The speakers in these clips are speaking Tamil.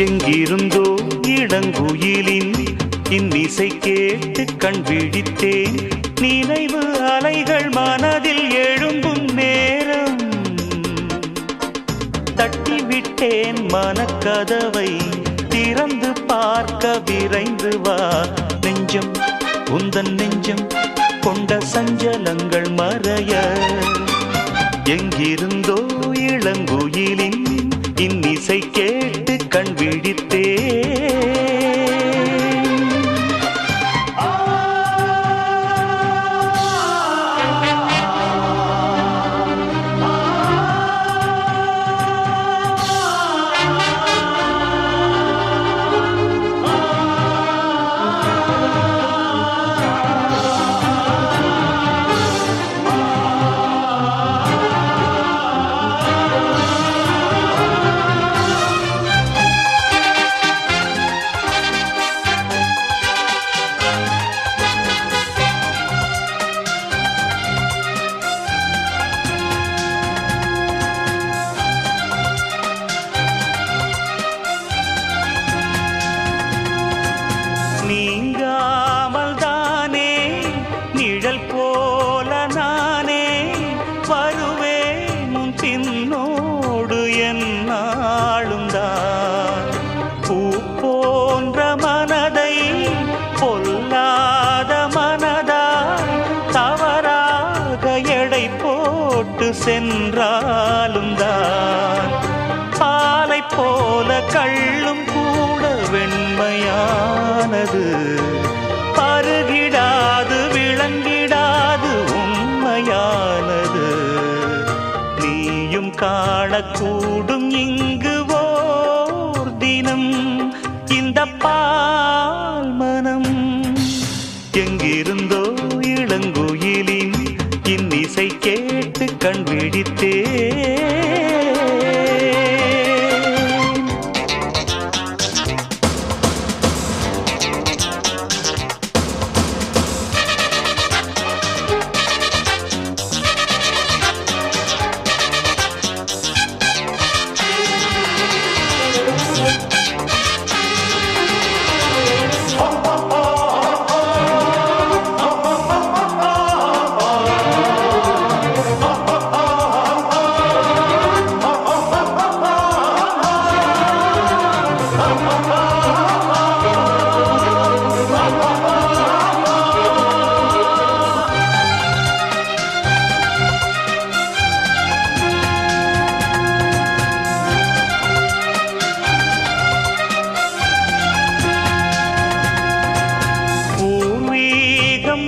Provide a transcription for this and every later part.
எங்கிருந்தோ இளங்குயிலின் இன்னிசை கேட்டு கண் விழித்தேன். நினைவு அலைகள் மனதில் எழும்பும் நேரம் தட்டிவிட்டேன் மனக்கதவை. திறந்து பார்க்க விரைந்து வா நெஞ்சம், உந்தன் நெஞ்சம் கொண்ட சஞ்சலங்கள் மறைய. எங்கிருந்தோ இளங்குயிலின் இன்னிசை கேட்டு கண் விழித்தேன். நீங்காமல் தானே நிழல் போல நானே வருவேன் உன் பின்னோடு என்னாலும் தான். பூ போன்ற மனதை பொல்லாத மனதாய் தவறாக எடை போட்டு சென்றாலும் தான். பாலை போல கள்ளும் கூட வெண்மையானது, பருகிடாது விளங்கிடாது உண்மையானது. நீயும் காணக்கூடும் இங்கு ஓர் தினம் இந்த பால் மனம். எங்கிருந்தோ இளங்குயிலின் இன்னிசை கேட்டு கண் விழித்தேன்.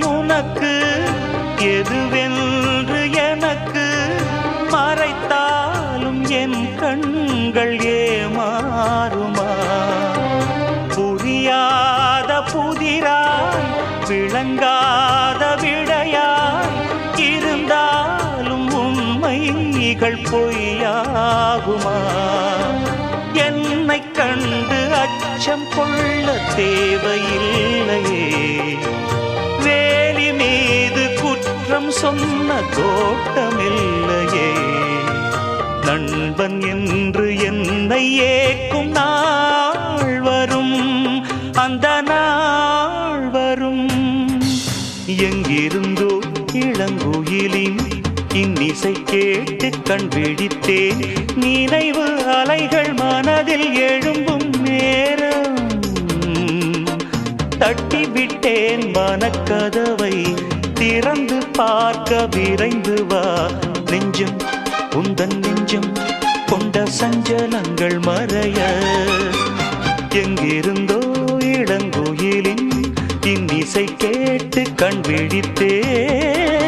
உனக்கு எதுவென்று எனக்கு மறைத்தாலும் என் கண்கள் ஏமாறுமா? புரியாத புதிராய் விளங்காத விடையாய் இருந்தாலும் உண்மைகள் பொய்யாகுமா? என்னை கண்டு அச்சம் கொள்ள தேவையில்லையே, வேலி மீது குற்றம் சொன்ன தோட்டமில்லையே. நண்பன் என்று என்னை ஏக்கும் நாள் வரும், அந்த நாள் வரும். எங்கிருந்தோ இளங்குயிலின் இன்னிசை கேட்டு கண் விழித்தேன். நினைவு அலைகள் மனதில் எழும்பும் நேரம் தட்டிவிட்டேன் மனக்கதவை. திறந்து பார்க்க விரைந்து வா நெஞ்சம், உந்தன் நெஞ்சம் கொண்ட சஞ்சலங்கள் மறைய. எங்கிருந்தோ இளங்குயிலின் இன்னிசை கேட்டு கண் விழித்தேன்.